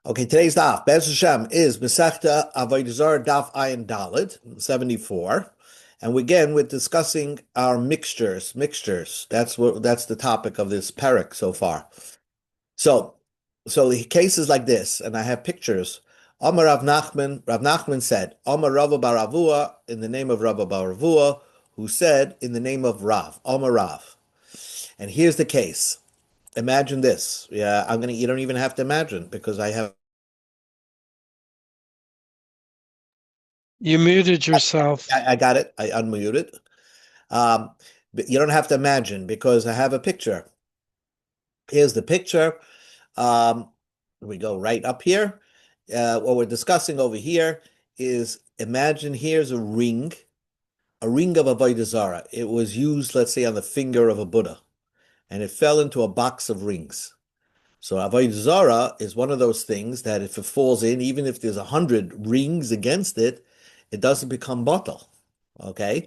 Okay, today's daf, Bez Hashem, is Masechta Avodah Zarah Daf Ayin Daled, 74. And again, we're discussing our mixtures. That's the topic of this parak so far. So, so the cases like this, and I have pictures. Amar Rav Nachman said, Amar Rava bar Avua, in the name of Rava bar Avua, who said, in the name of Rav, Amar Rav. And here's the case. Imagine this. Yeah, you don't even have to imagine because I have. You muted yourself. I got it. I unmuted. But you don't have to imagine because I have a picture. Here's the picture. We go right up here. What we're discussing over here is imagine here's a ring of Avodah Zarah. It was used, let's say, on the finger of a Buddha, and it fell into a box of rings. So Avodah Zarah is one of those things that if it falls in, even if there's 100 rings against it, it doesn't become bottle. Okay?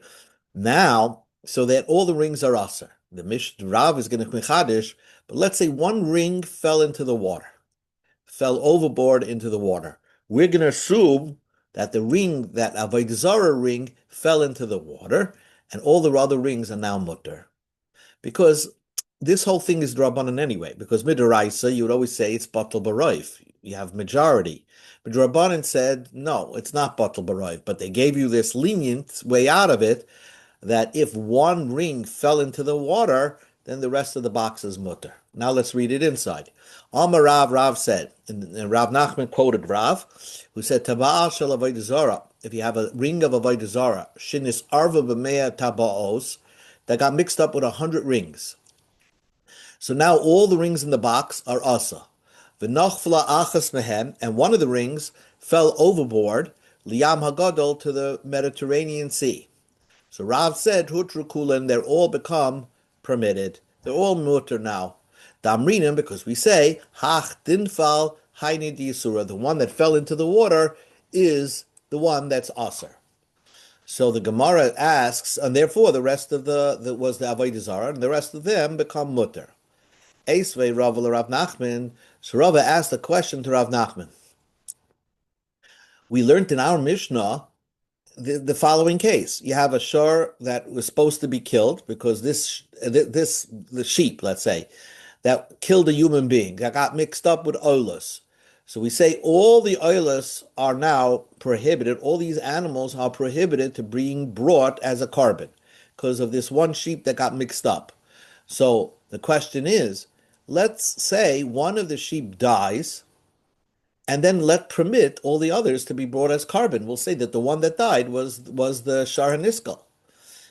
Now, so that all the rings are aser. The Rav is going to mechadish, but let's say one ring fell into the water, fell overboard into the water. We're going to assume that the ring, that Avodah Zarah ring, fell into the water, and all the other rings are now mutter. Because this whole thing is drabanan anyway, because midoraisa, you would always say it's batal baroif. You have majority. But Drabanan said, no, it's not batal baroif, but they gave you this lenient way out of it, that if one ring fell into the water, then the rest of the box is mutter. Now let's read it inside. Amar Rav said, and Rav Nachman quoted Rav, who said, Taba'al shel avodah zarah, if you have a ring of avodah zarah, shinis arva b'mea taba'os, that got mixed up with 100 rings. So now all the rings in the box are asa. V'nochfla achas mehem, and one of the rings fell overboard, liyam hagadol, to the Mediterranean Sea. So Rav said, Hutru Kulan, they're all become permitted. They're all mutter now. Damrinim, because we say, Hach dinfal haini diasura, the one that fell into the water is the one that's aser. So the Gemara asks, and therefore the rest of the was the Avodah Zarah, and the rest of them become mutter. Eisvei Rav Rav Nachman. So Rav asked a question to Rav Nachman. We learned in our Mishnah the following case. You have a shor that was supposed to be killed because the sheep, let's say, that killed a human being, that got mixed up with oilus. So we say all the oilus are now prohibited, all these animals are prohibited to being brought as a carbon because of this one sheep that got mixed up. So the question is, let's say one of the sheep dies, and then let permit all the others to be brought as carbon. We'll say that the one that died was the Sharaniskel.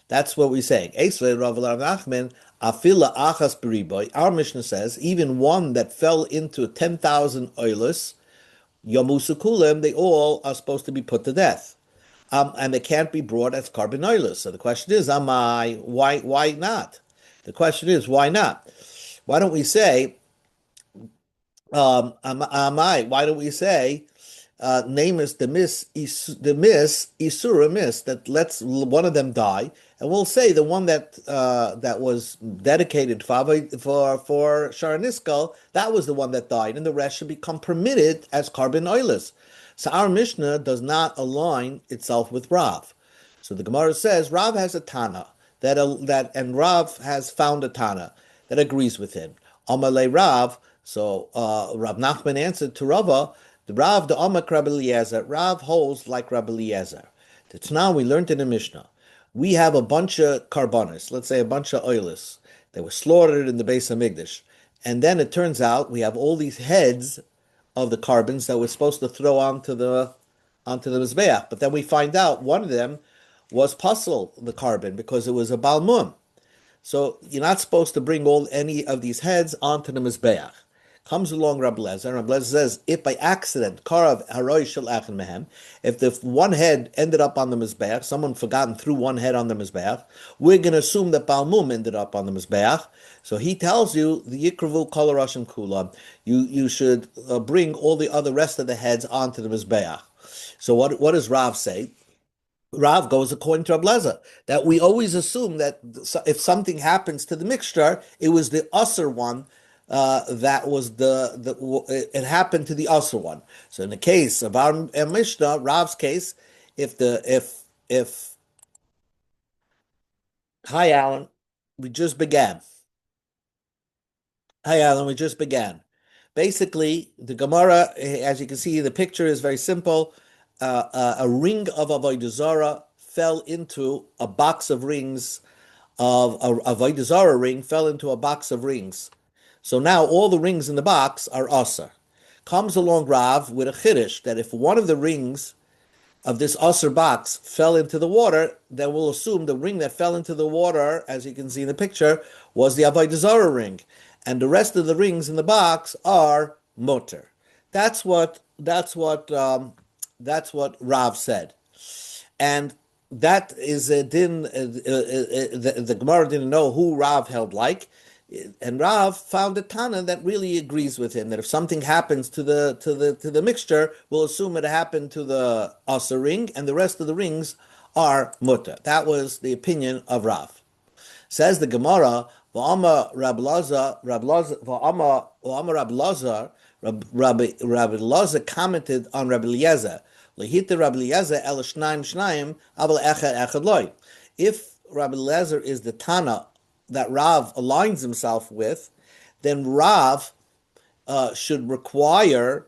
That's what we're saying. Our Mishnah says, even one that fell into 10,000 oilus, Yamusukulim, they all are supposed to be put to death. And they can't be brought as carbon oilus. So the question is, why not? The question is, why not? Why don't we say, why don't we say, name is the isura miss, that lets one of them die, and we'll say the one that was dedicated for Sharaniskal, that was the one that died, and the rest should become permitted as carbon oilers. So our Mishnah does not align itself with Rav. So the Gemara says Rav has a Tana and Rav has found a Tana that agrees with him. Amalei Rav. So Rav Nachman answered to Rava, the Rav the Amak Rabbi Eliezer. Rav holds like Rabbi Eliezer. That's now we learned in the Mishnah. We have a bunch of karbanis, let's say a bunch of oilers. They were slaughtered in the Beis Hamikdash. And then it turns out we have all these heads of the carbons that we're supposed to throw onto the Mizbeach. But then we find out one of them was puzzle, the carbon, because it was a Balmum. So you're not supposed to bring any of these heads onto the Mizbeach. Comes along Rabbi Lezer, and Rabbi Lezer says, if by accident, Karav Haroy Shel Achen Mehem, if the one head ended up on the Mizbeach, someone forgot and threw one head on the Mizbeach, we're going to assume that Balmum ended up on the Mizbeach. So he tells you, the Yikravu Kol Rashim Kula, you should bring all the other rest of the heads onto the Mizbeach. So what does Rav say? Rav goes according to Rabbi Lezer, that we always assume that if something happens to the mixture, it was the usher one that was it happened to the usher one. So in the case of our Mishnah, Rav's case, if hi Alan, we just began. Hi Alan, we just began. Basically, the Gemara, as you can see, the picture is very simple. A ring of Avodah Zarah fell into a box of rings of a Avodah Zarah ring fell into a box of rings. So now all the rings in the box are Asa. Comes along Rav with a chiddush that if one of the rings of this Aser box fell into the water, then we'll assume the ring that fell into the water, as you can see in the picture, was the Avodah Zarah ring, and the rest of the rings in the box are Motor. That's what Rav said, and that is a din. The Gemara didn't know who Rav held like, and Rav found a Tana that really agrees with him. That if something happens to the mixture, we'll assume it happened to the Asa ring, and the rest of the rings are mutter. That was the opinion of Rav. Says the Gemara, V'ama Rab Lazar, V'ama Rab Lazar, Rabbi Lazar commented on Rabbi Eliezer. Lehita Rabbi Eliezer el shnayim abel echad loy. If Rabbi Eliezer is the Tana that Rav aligns himself with, then Rav should require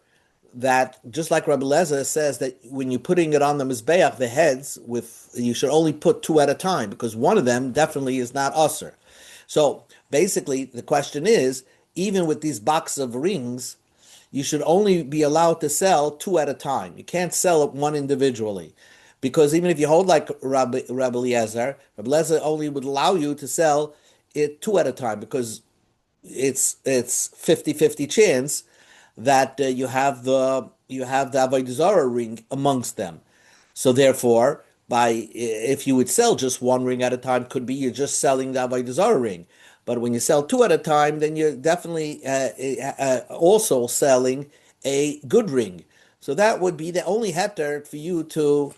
that, just like Rabbi Lezer says, that when you're putting it on the Mizbeach, the heads, you should only put two at a time, because one of them definitely is not Usr. So basically, the question is, even with these boxes of rings, you should only be allowed to sell two at a time. You can't sell one individually. Because even if you hold like Rabbi Eliezer, Rabbi Eliezer only would allow you to sell it two at a time, because it's 50-50 chance that you have the Avodah Zarah ring amongst them. So therefore, if you would sell just one ring at a time, could be you're just selling the Avodah Zarah ring. But when you sell two at a time, then you're definitely also selling a good ring. So that would be the only heter for you to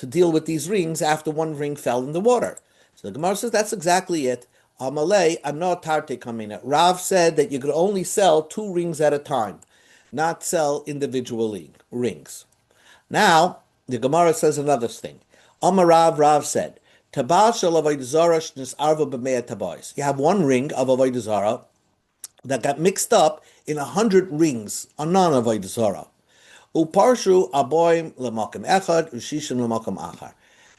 deal with these rings after one ring fell in the water. So the Gemara says that's exactly it. Amalei, I'm not tarte coming out. Rav said that you could only sell two rings at a time, not sell individually rings. Now, the Gemara says another thing. Rav said, Tabal shel avodah zarah shnisarva b'mei tabois. You have one ring of avodah zarah that got mixed up in 100 rings on non-avodah zarah. Uparshu aboim lemakom echad ushishim lemakom achar.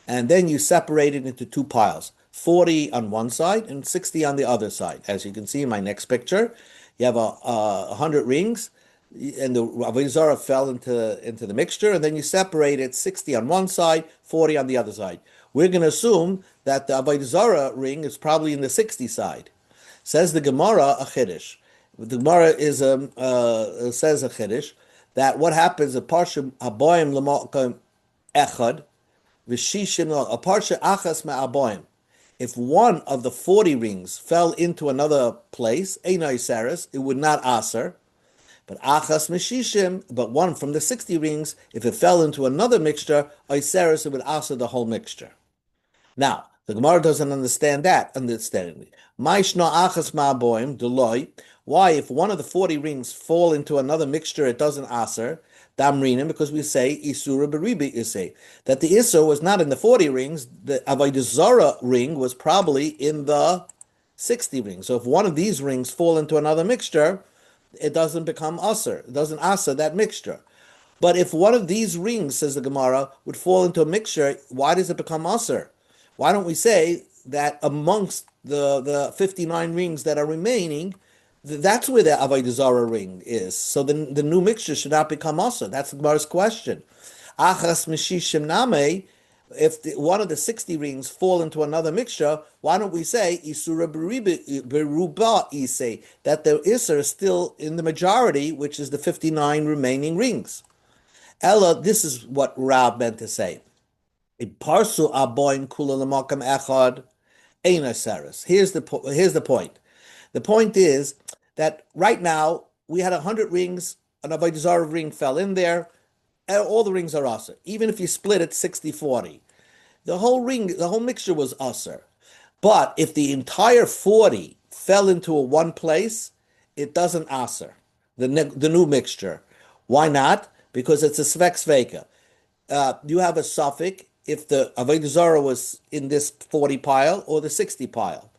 And then you separate it into two piles, 40 on one side and 60 on the other side. As you can see in my next picture, you have 100 rings, and the avodah zarah fell into the mixture, and then you separate it 60 on one side, 40 on the other side. We're going to assume that the avodah zarah ring is probably in the 60 side. Says the Gemara a chiddush. The Gemara says a chiddush that what happens a parsha aboim l'makom echad v'shishim a parsha achas me'aboim. If one of the 40 rings fell into another place, einay saris, it would not aser. But achas meshishim, but one from the 60 rings, if it fell into another mixture, iseris, it would aser the whole mixture. Now, the Gemara doesn't understand that, understandingly. Maishna achas ma'aboim, deloy. Why, if one of the 40 rings fall into another mixture, it doesn't aser? Damrinim, because we say isura beribi isay, that the isur was not in the 40 rings. The avodah zarah ring was probably in the 60 rings. So if one of these rings fall into another mixture, it doesn't become aser. It doesn't aser that mixture. But if one of these rings, says the Gemara, would fall into a mixture, why does it become aser? Why don't we say that amongst the 59 rings that are remaining, that's where the avodah zarah ring is. So the new mixture should not become aser. That's the Gemara's question. Achas mishishim name. If one of the 60 rings fall into another mixture, why don't we say isura beruba isay, that the isur is still in the majority, which is the 59 remaining rings? Ella, this is what Rab meant to say. Parsu aboin kula l'makam echad eina saris. Here's the point. The point is that right now we had 100 rings, an avodah zarah ring fell in there, and all the rings are aser. Even if you split it 60-40, the whole mixture was aser. But if the entire 40 fell into one place, it doesn't aser the new mixture. Why not? Because it's a svek sveka. You have a suffix if the avodah zarah was in this 40 pile or the 60 pile.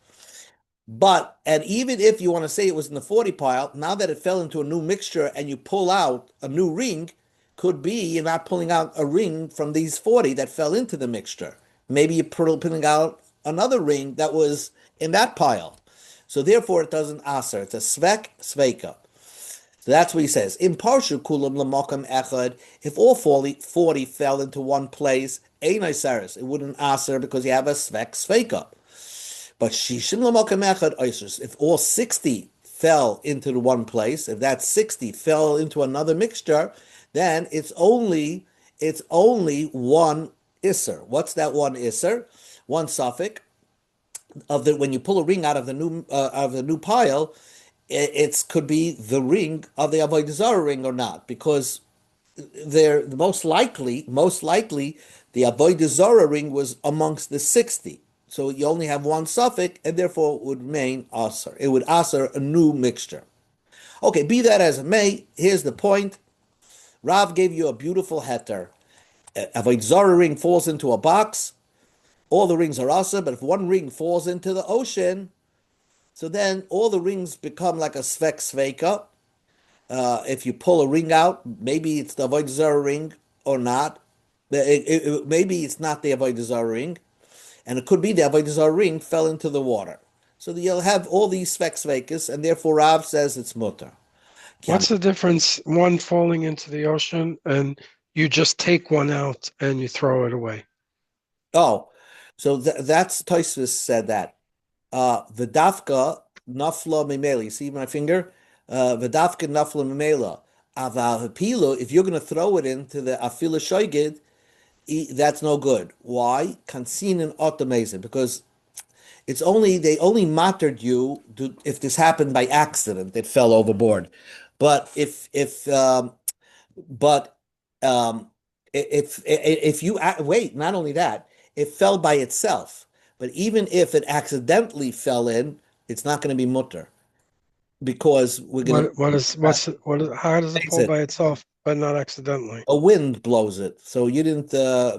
But, and even if you want to say it was in the 40 pile, now that it fell into a new mixture and you pull out a new ring, could be you're not pulling out a ring from these 40 that fell into the mixture. Maybe you're pulling out another ring that was in that pile. So therefore it doesn't aser. It's a svek, sveka. So that's what he says. In parshu kulam lamakam echad, if all 40 fell into one place, ein isaris, it wouldn't aser because you have a svek, sveka. But shishim lamakam echad oisers, if all 60 fell into the one place, if that 60 fell into another mixture, then it's only one iser. What's that one iser? One suffix of the when you pull a ring out of the new pile, it could be the ring of the avodah zarah ring or not, because they're most likely the avodah zarah ring was amongst the 60. So you only have one suffix, and therefore it would remain aser. It would aser a new mixture. Okay, be that as it may, here's the point. Rav gave you a beautiful heter. Avodah zarah ring falls into a box. All the rings are aser, but if one ring falls into the ocean, so then all the rings become like a svek sveka. If you pull a ring out, maybe it's the avodah zarah ring or not. Maybe it's not the avodah zarah ring, and it could be the avodah zarah ring fell into the water. So you'll have all these svek svekas, and therefore Rav says it's mutter. What's the difference, one falling into the ocean and you just take one out and you throw it away? Oh, so that's Tosfos said that. V'dafka nafla mimela. You see my finger? V'dafka nafla mimela. Aval hapilu. If you're going to throw it into the afila shoygid, that's no good. Why? Kansinin automazin, because they only mattered you if this happened by accident, it fell overboard. But but um, if you wait, not only that, it fell by itself. But even if it accidentally fell in, it's not going to be mutter because we're going to How does it raise fall it. by itself but not accidentally? A wind blows it, so you didn't.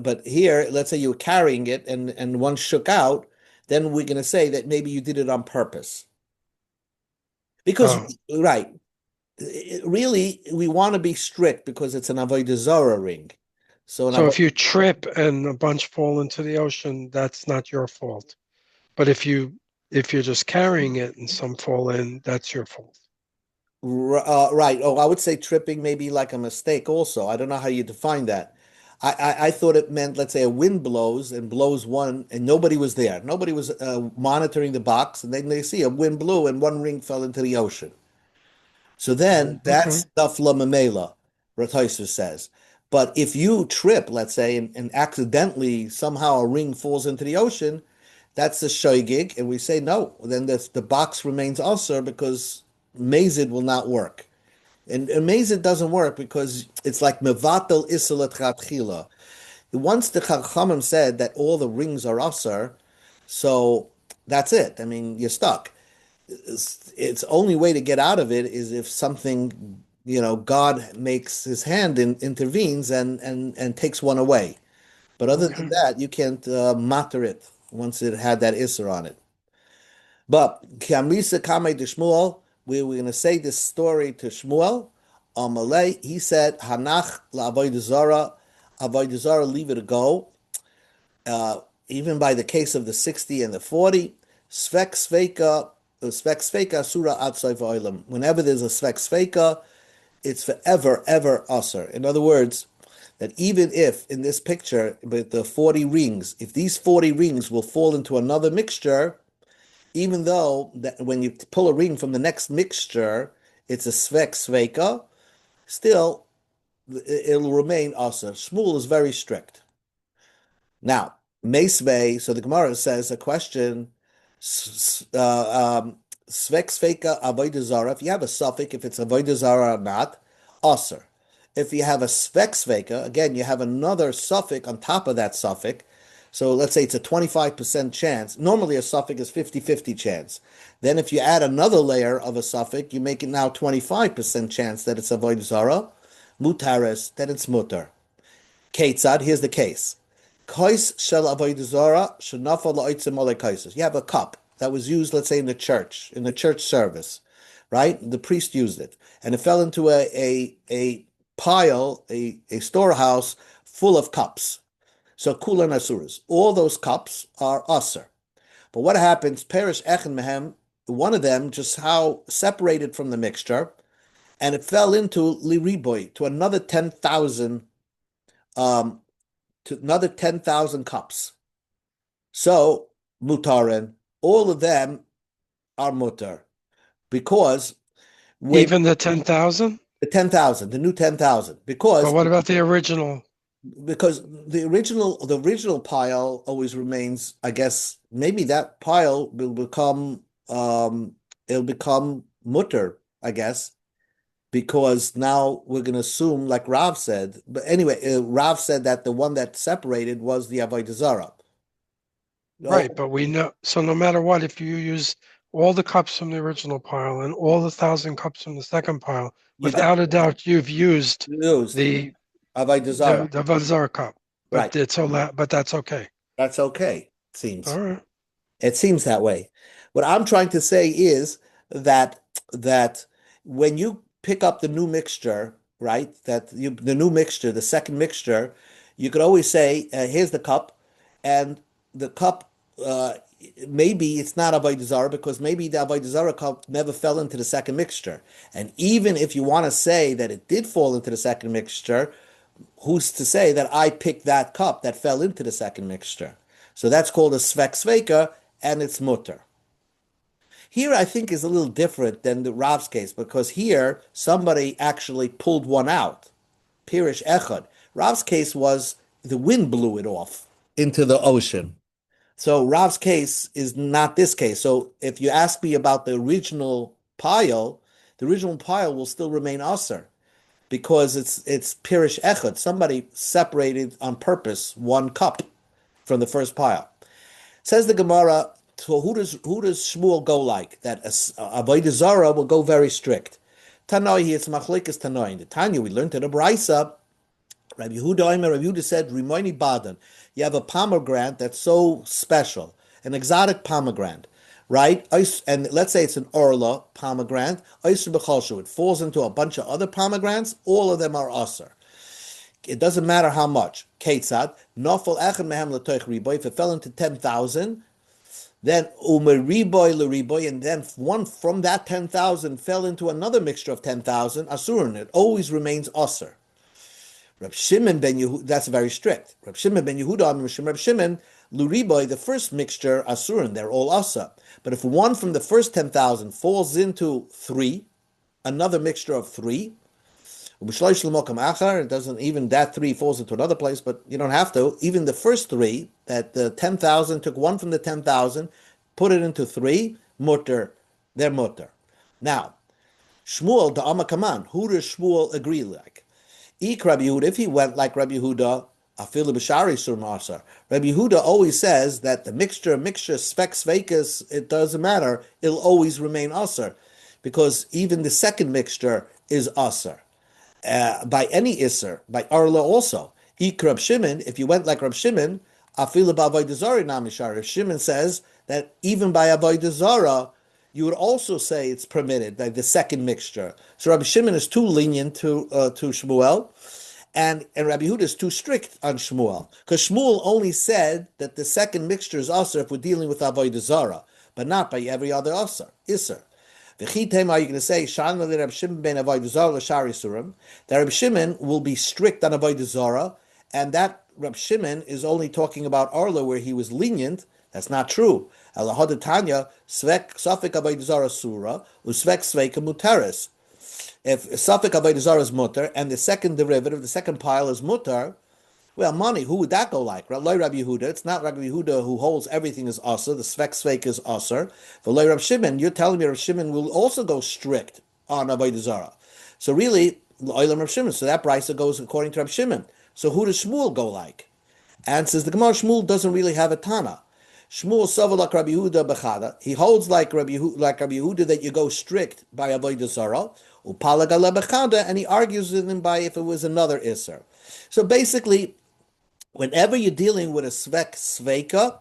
But here, let's say you were carrying it and one shook out, then we're going to say that maybe you did it on purpose. Because Oh, right, really, we want to be strict because it's an avodah zarah ring. So an so avodah if you trip and a bunch fall into the ocean, that's not your fault. But if you're just carrying it and some fall in, that's your fault. Right. Oh, I would say tripping may be like a mistake also. I don't know how you define that. I thought it meant, let's say, a wind blows and blows one, and nobody was there. Nobody was monitoring the box, and then they see a wind blew and one ring fell into the ocean. So then Okay. that's dafla memela, Rataisus says. But if you trip, let's say, and accidentally somehow a ring falls into the ocean, that's a shoygig, and we say no. Then the box remains usher because mazid will not work. And mazid doesn't work because it's like mevatel iselet chatchila. Once the Chachamim said that all the rings are usher, so that's it. I mean, you're stuck. It's only way to get out of it is if something, God makes his hand intervenes and takes one away. But other than Okay. that, you can't matter it once it had that isser on it. But Kamisa Kamei to Shmuel, we're going to say this story to Shmuel. Amalei, he said, Hanach la'avodah zara, avodah zara, leave it to go. Even by the case of the 60 and the 40, svek sveka surah outside oilam. Whenever there's a svek sveka, it's forever, ever usher. In other words, that even if in this picture, with the 40 rings, if these 40 rings will fall into another mixture, even though that when you pull a ring from the next mixture, it's a svek sveka, still it'll remain usher. Shmuel is very strict. Now, Mesve, so the Gemara says a question, Svek Sveka Avodah Zara, if you have a suffix, if it's Avodah Zara or not, Aser. If you have a Svek Sveka, again, you have another suffix on top of that suffix, So let's say it's a 25% chance. Normally a suffix is 50-50 chance. Then if you add another layer of a suffix, you make it now 25% chance that it's avoid zara, mutaris, that it's mutar. Ketzad, here's the case. Kais shel avoid zara shenafal la'otzim olei kaisos. You have a cup that was used, let's say, in the church service, right? The priest used it, and it fell into a pile, a storehouse full of cups. So kulan asuras. All those cups are usr. But what happens? Perish echen mehem. One of them just how separated from the mixture, and it fell into liriboy to another 10,000 cups. So mutaren, all of them are mutar because when Even the 10,000? the 10,000, the new 10,000, But what about the original? because the original pile always remains. I guess maybe that pile will become it'll become mutter, I guess, because now we're going to assume, like Rav said. But anyway, Rav said that the one that separated was the avodah zarah. Right, Oh, but we know, so no matter what, if you use all the cups from the original pile and all the 1,000 cups from the second pile, you without a doubt, you've used used the avodah zarah, the Vazar cup. right? But that's okay. That's okay. It All seems. right. It seems that way. What I'm trying to say is that that when you pick up the new mixture, right? The new mixture, the second mixture, you could always say, "Here's the cup," and the cup. Maybe it's not avodah zarah because maybe the avodah zarah cup never fell into the second mixture. And even if you want to say that it did fall into the second mixture, who's to say that I picked that cup that fell into the second mixture? So that's called a svek sveka, and it's mutter. Here, I think, is a little different than the Rav's case because here somebody actually pulled one out. Pirish echad. Rav's case was the wind blew it off into the ocean. So Rav's case is not this case. So if you ask me about the original pile will still remain aser because it's pirish echad. Somebody separated on purpose one cup from the first pile. Says the Gemara, so who does Shmuel go like? That avodah zarah will go very strict. Tanoi, it's machlekes Tanoi. In the Tanya, we learned in the Brisa, Rabbi Yehuda said, Rimoini Badan. You have a pomegranate that's so special, an exotic pomegranate, right? And let's say it's an Orla pomegranate. It falls into a bunch of other pomegranates. All of them are aser. It doesn't matter how much. Ketzad, nofel echad mehem l'toich riboy. If it fell into 10,000, then umer riboy l'riboy, and then one from that 10,000 fell into another mixture of 10,000, asurin. It always remains aser. Reb Shimon ben Yehuda, that's very strict. Reb Shimon ben Yehuda, Reb Shimon, l'riboy, the first mixture, asurin, they're all asa. But if one from the first 10,000 falls into three, another mixture of three, it doesn't even that three falls into another place, but you don't have to. Even the first three, that the 10,000 took one from the 10,000, put it into three, mutter, they're mutter. Now, Shmuel, the Amakaman, who does Shmuel agree like? Rabbi Yehuda, if he went like Rabbi Yehuda, Afilu B'shari Surmasar. Rabbi Yehuda always says that the mixture, svek svekis, it doesn't matter, it'll always remain aser, because even the second mixture is aser. By any Isser, by Arla also. Rab Shimon, if you went like Rab Shimon, Afilu b'avodah zarah namishar. Rab Shimon says that even by avodah zarah, you would also say it's permitted, like the second mixture. So Rabbi Shimon is too lenient to Shmuel, and Rabbi Yehuda is too strict on Shmuel, because Shmuel only said that the second mixture is aser if we're dealing with avodah zarah, but not by every other Isser. Are you going to say that Rabbi Shimon will be strict on avodah zarah, and that Rabbi Shimon is only talking about Arla where he was lenient? That's not true. Tanya svek safek avodah zarah surah usvek sveka muteris. If safek avodah zarah is mutter and the second derivative, the second pile is mutter, well, money, who would that go like? Rabbi Yehuda. It's not Rabbi Yehuda who holds everything is aser. The svek is aser. For Rabbi Shimon, you're telling me Rabbi Shimon will also go strict on avodah zarah. So really, Rabbi Shimon. So that brisa goes according to Rabbi Shimon. So who does Shmuel go like? And says the Gemara, Shmuel doesn't really have a Tana. Shmuel Savalak Rabbi Yehuda Bechada. He holds like Rabbi Yehuda that you go strict by Avodah Zarah, Upalagala Bechada, and he argues with him by if it was another Isser. So basically, whenever you're dealing with a svek sveka,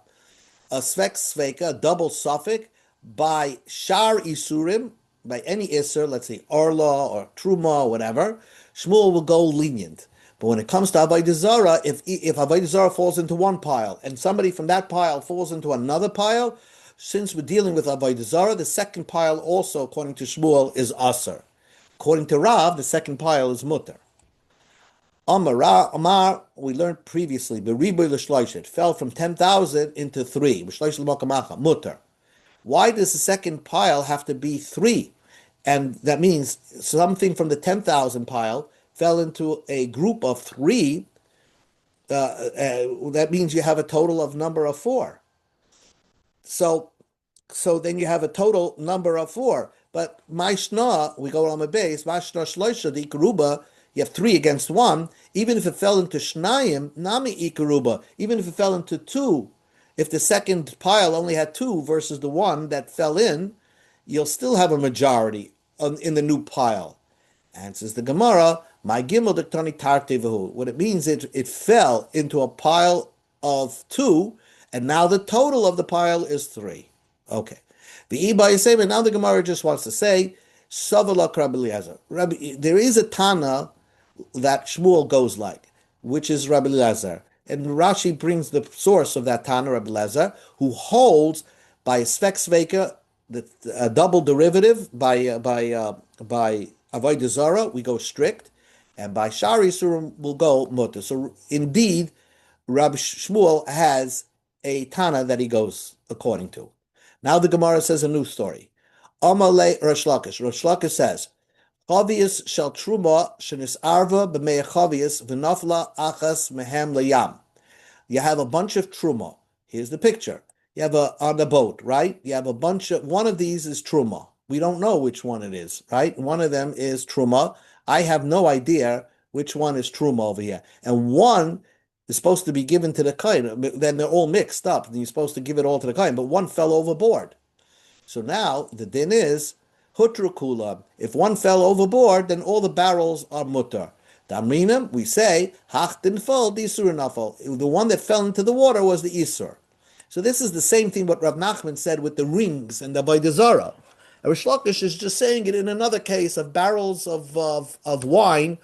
a double suffix, by shar isurim, by any iser, let's say orla or truma or whatever, Shmuel will go lenient. But when it comes to avodah zarah, if avodah zarah falls into one pile and somebody from that pile falls into another pile, since we're dealing with avodah zarah, the second pile also, according to Shmuel, is aser. According to Rav, the second pile is mutter. Amar, we learned previously, Beriboy l'shloish, it fell from 10,000 into 3. Mutter. Why does the second pile have to be 3? And that means something from the 10,000 pile fell into a group of 3. That means you have a total of number of 4. So then you have a total number of 4. But Maishna, we go on the base, Maishna Shloisha, the Ikaruba, you have 3 against 1. Even if it fell into Shnayim, Nami Ikaruba, even if it fell into 2, if the second pile only had 2 versus the 1 that fell in, you'll still have a majority in the new pile. And says the Gemara, my gimel diktani tartevahu. What it means, it fell into a pile of 2, and now the total of the pile is 3. Okay. The Iba is saying, now the Gemara just wants to say, Savalak Rabbi Eliezer. There is a Tana that Shmuel goes like, which is Rabbi Eliezer. And Rashi brings the source of that Tana, Rabbi Eliezer, who holds by Svek Sveka, the double derivative, by Avodah Zarah, we go strict, and by Shari Surim, we'll go mutter. So indeed, Rabbi Shmuel has a Tana that he goes according to. Now the Gemara says a new story. Amalei Rosh Lakish. Rosh Lakish says, Chavius shel truma shenis arva b'mei chavius v'nafla achas mehem layam. You have a bunch of truma. Here's the picture. You have on the boat, right? You have a bunch of, one of these is truma. We don't know which one it is, right? One of them is truma. I have no idea which one is truma over here. And one is supposed to be given to the kohen. Then they're all mixed up, and you're supposed to give it all to the kohen. But one fell overboard. So now the din is hutru kulam. If one fell overboard, then all the barrels are mutter. Damrinim, we say hach din fal disur nafal. The one that fell into the water was the isur. So this is the same thing what Rav Nachman said with the rings and the Avodah Zarah. Rish Lakish is just saying it in another case of barrels of wine,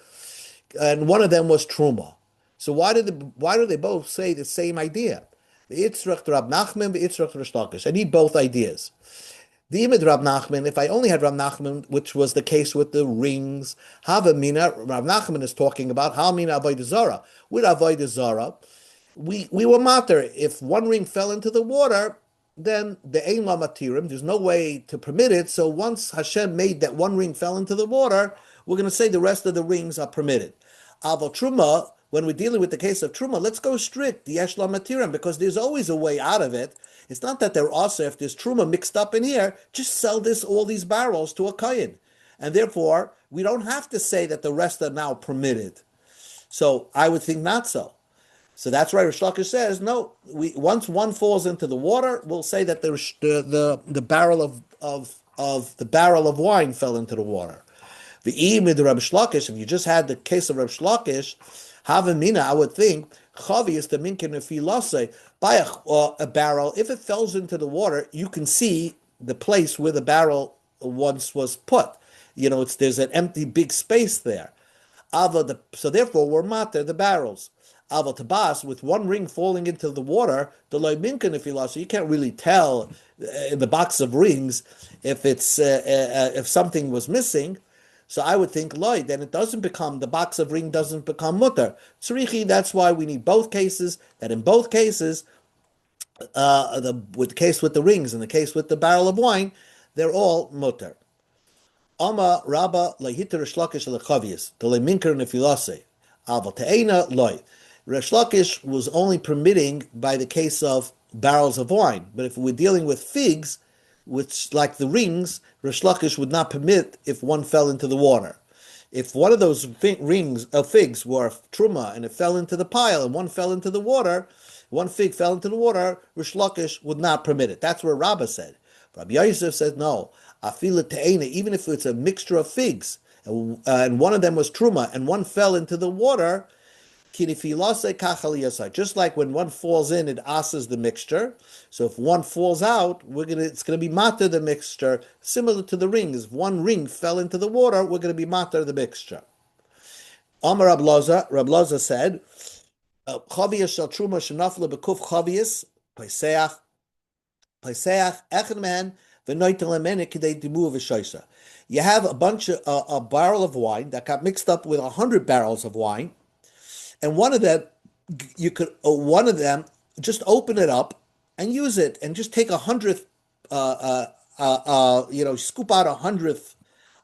and one of them was truma. So why do they both say the same idea? The Yitzrach to Rav Nachman, the Yitzrach to Rish Lakish. I need both ideas. The Imid Rav Nachman, if I only had Rav Nachman, which was the case with the rings, Hava Mina, Rav Nachman is talking about Hal Mina Avodah Zarah. With Avodah Zarah, we were matter. If one ring fell into the water, then the Ein La Matirim, there's no way to permit it. So once Hashem made that one ring fell into the water, we're going to say the rest of the rings are permitted. Aval Truma, when we're dealing with the case of Truma, let's go strict, the Yesh La Matirim, because there's always a way out of it. It's not that they're also, if there's Truma mixed up in here, just sell all these barrels to a Kayin. And therefore, we don't have to say that the rest are now permitted. So I would think not so. So that's why Rish Lakish says, no, once one falls into the water, we'll say that the barrel of the barrel of wine fell into the water. The Imid Rabbi Shlakish, if you just had the case of Rabbi Shlakish, Havamina, I would think, Chavi is the minkin if he lost by a barrel, if it falls into the water, you can see the place where the barrel once was put. You know, there's an empty big space there. So therefore, we're matter the barrels. Aval Tabas, with one ring falling into the water, the loy minkin if he lost, so you can't really tell in the box of rings if something was missing. So I would think loy, then it doesn't become, the box of ring doesn't become mutter. Tzrichi, that's why we need both cases, that in both cases, with the case with the rings and the case with the barrel of wine, they're all mutter. Ama Rabba lahiter shlakish lechavius, the le minker nefilase, aval te'ena loy. Rish Lakish was only permitting by the case of barrels of wine, but if we're dealing with figs, which like the rings, Rish Lakish would not permit if one fell into the water. If one of those rings of figs were truma and it fell into the pile and one fell into the water, one fig fell into the water, Rish Lakish would not permit it. That's where Rabbah said. Rabbi Yosef says no. Afila te'ena, even if it's a mixture of figs, and one of them was truma and one fell into the water, just like when one falls in, it asses the mixture. So if one falls out, it's gonna be matter the mixture, similar to the rings. If one ring fell into the water, we're gonna be matter the mixture. Amar Rablaza said, Chavias shel truma shenafla bekuf chavias paiseach echad mehen v'noitel emene k'dei dimu v'shoisa. You have a barrel of wine that got mixed up with 100 barrels of wine, and one of them just open it up and use it, and just take 100th, scoop out 100th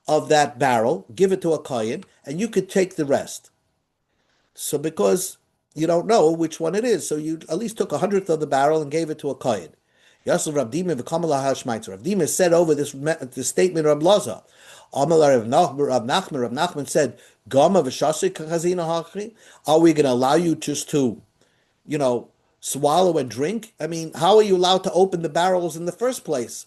of that barrel, give it to a kohen, and you could take the rest. So because you don't know which one it is, so you at least took 100th of the barrel and gave it to a kohen. Yasser Rav Dima v'kamal hashmaitzer. Rav Dima said over this statement of Rav Laza. Rav Nachman said, "Gama v'shasik kachazina hachri." Are we going to allow you just to, swallow and drink? I mean, how are you allowed to open the barrels in the first place?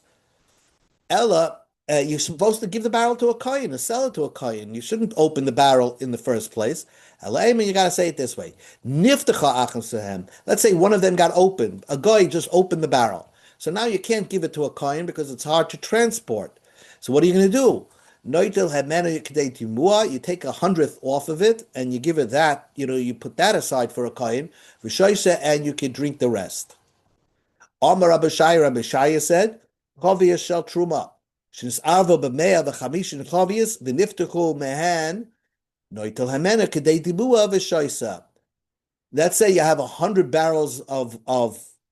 Ella, you're supposed to give the barrel to a kohen, or sell it to a kohen. You shouldn't open the barrel in the first place. Elaim, you got to say it this way: Niftacha achim sehem. Let's say one of them got opened. A guy just opened the barrel. So now you can't give it to a kohen because it's hard to transport. So what are you going to do? Noitel hamenu k'dei timua. You take 100th off of it and you give it that. You put that aside for a kohen, v'shoisa, and you can drink the rest. Amar Rabbi Shaya said, "Chavias shel truma, shenisarva b'mea v'chamishin chavias v'niftachu mehan noitel hamenu k'dei timua v'shoisa." Let's say you have 100 barrels of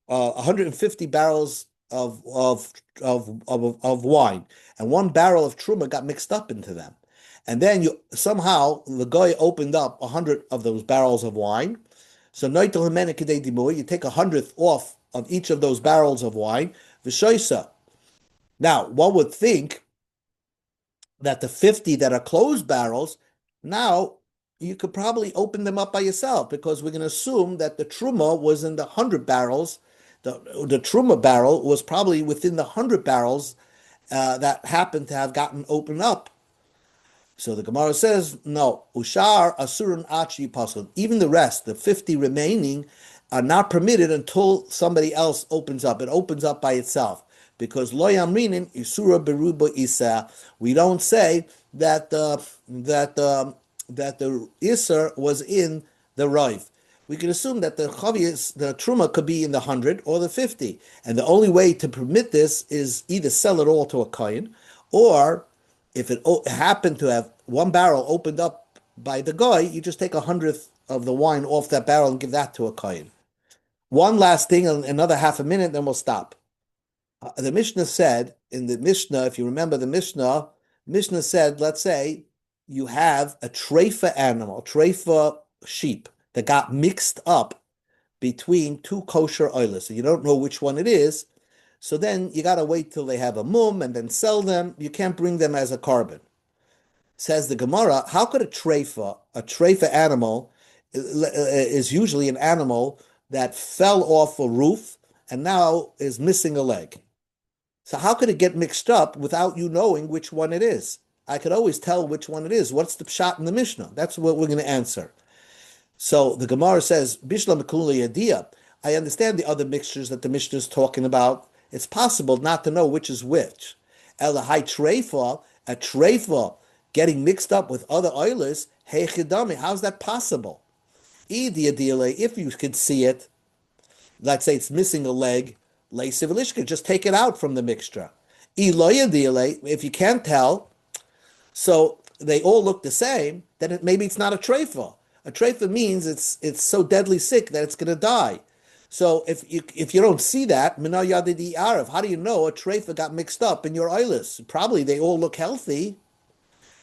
150 barrels of wine, and one barrel of truma got mixed up into them, and then somehow the guy opened up 100 of those barrels of wine. So you take 100th off of each of those barrels of wine. V'shoisa. Now one would think that the 50 that are closed barrels, now you could probably open them up by yourself, because we're going to assume that the truma was in the 100 barrels. The truma barrel was probably within the 100 barrels that happened to have gotten opened up. So the Gemara says, no, ushar asurun achi pasuk. Even the rest, the 50 remaining, are not permitted until somebody else opens up. It opens up by itself, because lo yamrinin isura beruba isa. We don't say that the iser was in the rive. We can assume that the truma could be in the 100 or the 50, and the only way to permit this is either sell it all to a kohen, or if it happened to have one barrel opened up by the guy, you just take 100th of the wine off that barrel and give that to a kohen. One last thing, another half a minute, then we'll stop. The Mishnah said in the Mishnah, if you remember the Mishnah said, let's say you have a treifa animal, treifa sheep, that got mixed up between two kosher oilers. So you don't know which one it is. So then you got to wait till they have a mum and then sell them. You can't bring them as a carbon. Says the Gemara, how could a treifa animal is usually an animal that fell off a roof and now is missing a leg. So how could it get mixed up without you knowing which one it is? I could always tell which one it is. What's the pshat in the Mishnah? That's what we're going to answer. So the Gemara says, Bishlam Kulli Yadiyah. I understand the other mixtures that the Mishnah is talking about. It's possible not to know which is which. Elahai treifa, a treifa getting mixed up with other oilers, hey chidami, how's that possible? If you could see it, let's say it's missing a leg, just take it out from the mixture. If you can't tell, so they all look the same, then maybe it's not a treifa. A treifa means it's so deadly sick that it's going to die. So if you don't see that, how do you know a treifa got mixed up in your eyeless? Probably they all look healthy.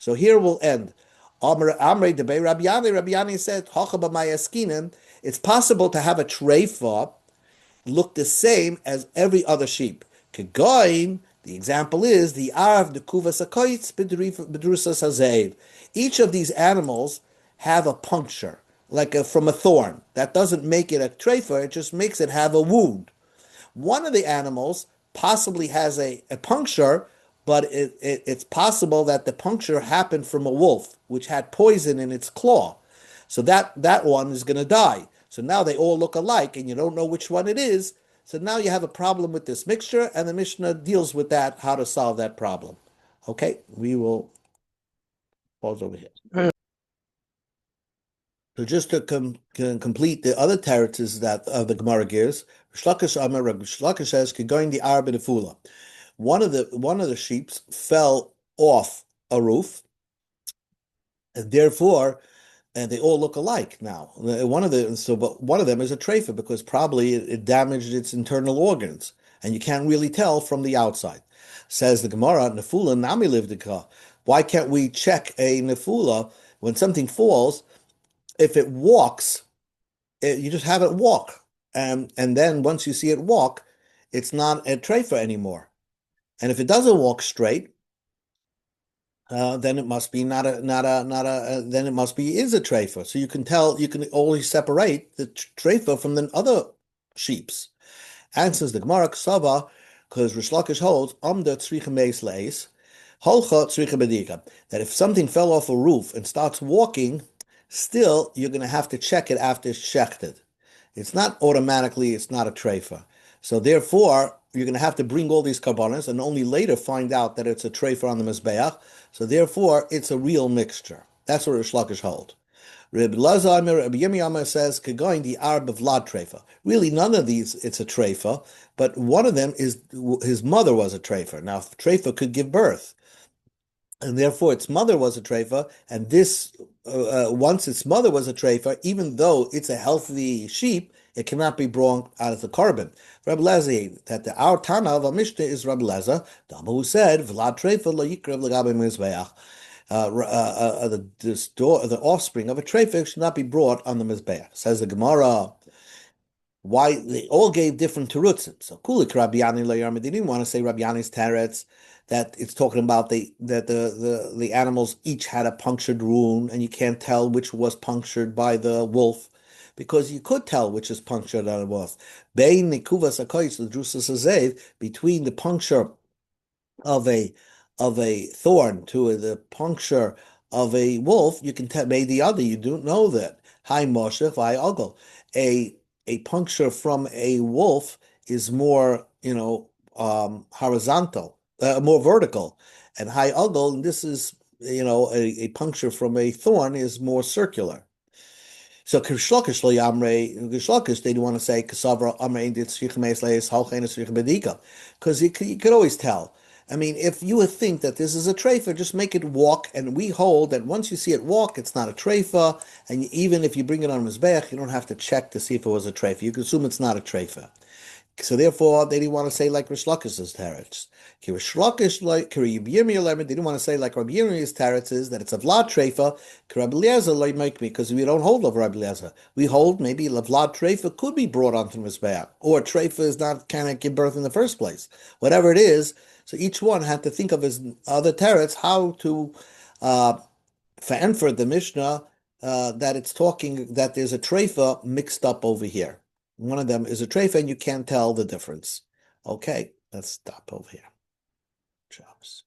So here we'll end. Amrei debei Rabbi Yani said, it's possible to have a treifa look the same as every other sheep. Kegoin The example is the arv, the kuvas akoitz, bedrusas hazev. Each of these animals have a puncture, from a thorn. That doesn't make it a treifa, it just makes it have a wound. One of the animals possibly has a puncture, but it's possible that the puncture happened from a wolf, which had poison in its claw. So that one is going to die. So now they all look alike, and you don't know which one it is. So now you have a problem with this mixture, and the Mishnah deals with that, how to solve that problem. Okay, we will pause over here. So just to complete the other territories that of the Gemara gives, Shlakish says, "Going the Arab and the Fula." One of the sheep fell off a roof, and therefore, and they all look alike now. But one of them is a treifa because probably it damaged its internal organs, and you can't really tell from the outside. Says the Gemara, "Nefula nami livdika." Why can't we check a nefula when something falls? If it walks, you just have it walk, and then once you see it walk, it's not a treifa anymore. And if it doesn't walk straight, then it must be then it must be is a treifa. So you can tell, you can always separate the treifa from the other sheeps. And since the Gemara Ksava, because Rish Lakish holds amda tzricha meis leis, holcha tzricha bedika, that if something fell off a roof and starts walking, still you're going to have to check it after it's shechted. It's not automatically, it's not a treifa. So therefore, you're going to have to bring all these karbanos and only later find out that it's a treifa on the mizbeach. So therefore, it's a real mixture. That's what Rish Lakish hold. Rabbi Yomi says, "Kegoin the arb of vlad treifa." Really, none of these it's a treifa, but one of them is his mother was a treifa. Now, treifa could give birth, and therefore its mother was a treifa, and this once its mother was a treifa, even though it's a healthy sheep, it cannot be brought out as a carbon. Rabbi Lezer, that our Tana of a Mishnah is Rabbi Lezer, who said, "Vlad treifa lo yikrav l'gabe mizbeach." The offspring of a treifa should not be brought on the mizbeach. Says the Gemara, why they all gave different terutzim. So kulik Rabbi Yani lo yarmid. They didn't want to say Rabbi Yani's teretz that it's talking about the animals each had a punctured wound, and you can't tell which was punctured by the wolf, because you could tell which is punctured on the wolf. Bein nikuvas akoyis l'drusas hazev, between the puncture of a thorn to the puncture of a wolf, you can tell maybe the other. You don't know that. Hi Moshe, hi Ogle. A puncture from a wolf is more, horizontal, more vertical, and high ogle. And this is, a puncture from a thorn is more circular. So Kishlokish lo yamre, Kishlokish, they didn't want to say Kasavra Amre Tzrichmes Leis Halchein Tzrich Bedika, because you could always tell. I mean, if you would think that this is a treifa, just make it walk, and we hold that once you see it walk, it's not a treifa, and even if you bring it on mizbeach, you don't have to check to see if it was a treifa. You can assume it's not a treifa. So therefore, they didn't want to say like Rish Lakish's teretz. Rish Lakish, like Rabbi Yirmiyah, they didn't want to say like Rabbi Yirmiyah's teretz is that it's a vlad treifa. Rabbi Eliezer like make me, because we don't hold of Rabbi Eliezer. We hold maybe a vlad treifa could be brought onto the mizbeach, or treifa is not cannot give birth in the first place. Whatever it is, so each one had to think of his other teretz how to for the Mishnah that it's talking that there's a treifa mixed up over here. One of them is a treifa, and you can't tell the difference. Okay, let's stop over here. Jobs.